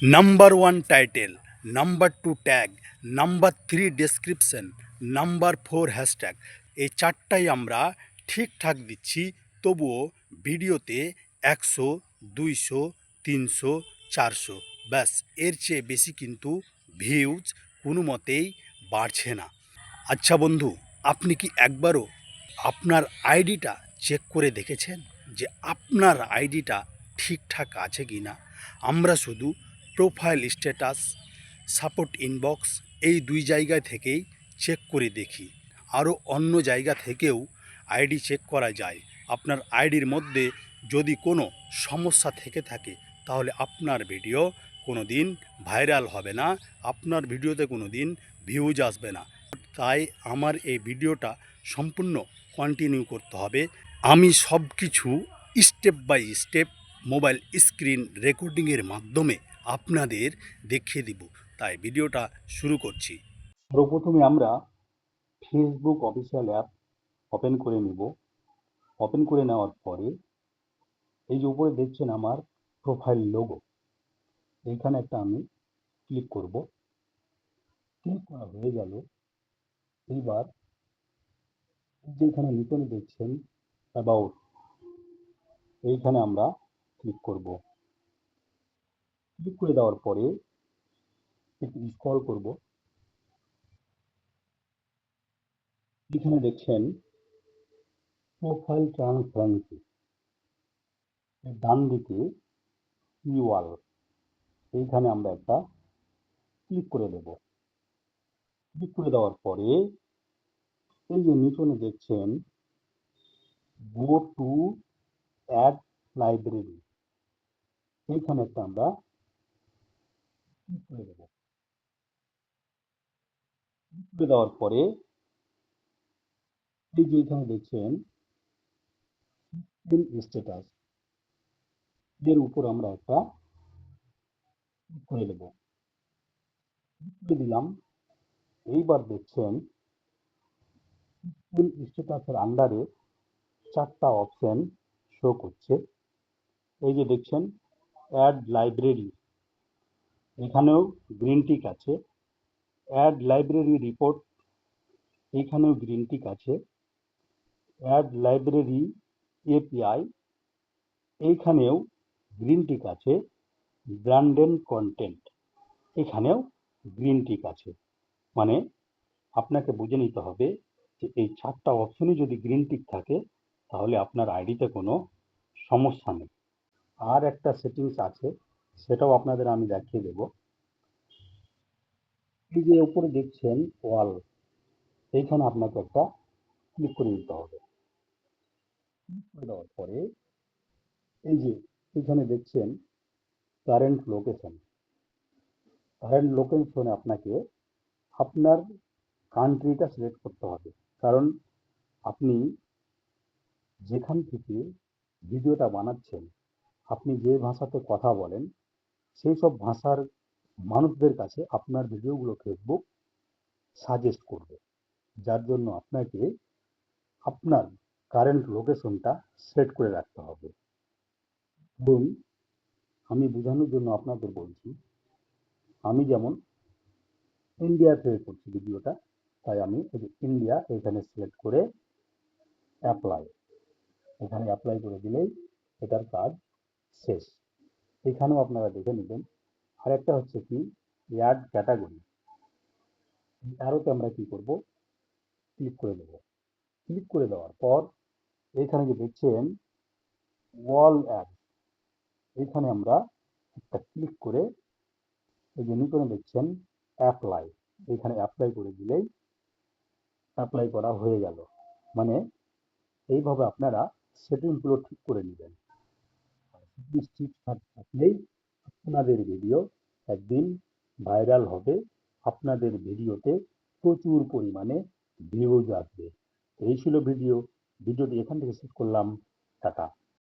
Number one title, number two tag, number three description, number four hashtag, এই চারটাই আমরা ঠিকঠাক দিচ্ছি। তবুও ভিডিওতে 100, 200, 300, 400, ব্যাস এর চেয়ে বেশি কিন্তু ভিউজ কোনো মতেই বাড়ছে না। আচ্ছা বন্ধু, আপনি কি একবারও আপনার আইডিটা চেক করে দেখেছেন যে আপনার আইডিটা ঠিকঠাক আছে কি না? আমরা শুধু প্রোফাইল স্ট্যাটাস, সাপোর্ট ইনবক্স এই দুই জায়গা থেকেই চেক করে দেখি। আরও অন্য জায়গা থেকেও আইডি চেক করা যায়। আপনার আইডির মধ্যে যদি কোনো সমস্যা থেকে থাকে তাহলে আপনার ভিডিও কোনো দিন ভাইরাল হবে না, আপনার ভিডিওতে কোনো দিন ভিউজ আসবে না। তাই আমার এই ভিডিওটা সম্পূর্ণ কন্টিনিউ করতে হবে। আমি সব কিছু step by step mobile screen রেকর্ডিংয়ের মাধ্যমে আপনাদের দেখিয়ে দিব। তাই ভিডিওটা শুরু করছি। সর্বপ্রথমে আমরা ফেসবুক অফিসিয়াল অ্যাপ ওপেন করে নিব। ওপেন করে নেওয়ার পরে এই যে উপরে দেখছেন আমার প্রোফাইল লোগো, এইখানে একটা আমি ক্লিক করব। ক্লিক করা হয়ে গেল। এইবার যেখানে নিচে দেখছেন অ্যাবাউট, এইখানে আমরা ক্লিক করব। ক্লিক করে দেওয়ার পরে একটু স্ক্রল করব। এখানে দেখছেন প্রোফাইল ট্রান্সপারেন্সি, ডান দিকে ইওয়াল, এইখানে আমরা একটা ক্লিক করে দেব। ক্লিক করে দেওয়ার পরে এই যে নিচে দেখছেন গো টু অ্যাড লাইব্রেরি, এইখানে একটা আমরা ক্লিক করে দেব। ক্লিক করে দেওয়ার পরে এই যে এখানে দেখছেন স্ট্যাটাস, এর উপর আমরা একটা ক্লিক করে দেব। ক্লিক করে দিলাম। এইবার দেখছেন স্ট্যাটাসের আন্ডারে চারটা অপশন শো করছে। এই যে দেখছেন অ্যাড লাইব্রেরি, এখানেও গ্রিন টিক আছে। অ্যাড লাইব্রেরি রিপোর্ট, এইখানেও গ্রিন টিক আছে। অ্যাড লাইব্রেরি এপিআই, এইখানেও গ্রিন টিক আছে। ব্র্যান্ডেড কন্টেন্ট, এখানেও গ্রিন টিক আছে। মানে আপনাকে বুঝে নিতে হবে যে এই চারটা অপশনই যদি গ্রিন টিক থাকে তাহলে আপনার আইডিতে কোনো সমস্যা নেই। আর একটা সেটিংস আছে, সেটাও আপনাদের আমি দেখিয়ে দেব। এই যে উপরে দেখছেন ওয়াল, এইখানে আপনাকে একটা ক্লিক করে দিতে হবে। ক্লিক করে দেওয়ার পরে এই যে এখানে দেখছেন কারেন্ট লোকেশন, কারেন্ট লোকেশনে আপনাকে আপনার কান্ট্রিটা সিলেক্ট করতে হবে। কারণ আপনি যেখান থেকে ভিডিওটা বানাচ্ছেন, আপনি যে ভাষাতে কথা বলেন, সেই সব ভাষার মানুষদের কাছে আপনার ভিডিওগুলো ফেসবুক সাজেস্ট করবে। যার জন্য আপনাকে আপনার কারেন্ট লোকেশনটা সেট করে রাখতে হবে। ধরুন, আমি বোঝানোর জন্য আপনাদের বলছি, আমি যেমন ইন্ডিয়া থেকে করছি ভিডিওটা, তাই আমি এই যে ইন্ডিয়া এখানে সিলেক্ট করে অ্যাপ্লাই, এখানে অ্যাপ্লাই করে দিলেই এটার কাজ শেষ। এখানেও আপনারা দেখে নেবেন। আরেকটা হচ্ছে কি অ্যাড ক্যাটাগরি, অ্যারোতে আমরা কি করব, ক্লিক করে দেব। ক্লিক করে দেওয়ার পর এখানে যে দেখছেন ওয়াল অ্যাড, এখানে আমরা একটা ক্লিক করে এই যে নিচে দেখছেন অ্যাপ্লাই, এখানে অ্যাপ্লাই করে দিলেই অ্যাপ্লাই করা হয়ে গেল। মানে এইভাবে আপনারা সেটিংসগুলো ঠিক করে নেবেন। ঠিকঠাক থাকলেই আপনাদের ভিডিও একদিন ভাইরাল হবে, আপনাদের ভিডিওতে প্রচুর পরিমাণে ভিউজ আসবে। এই ছিল ভিডিওটি এখান থেকে শেষ করলাম। টাটা।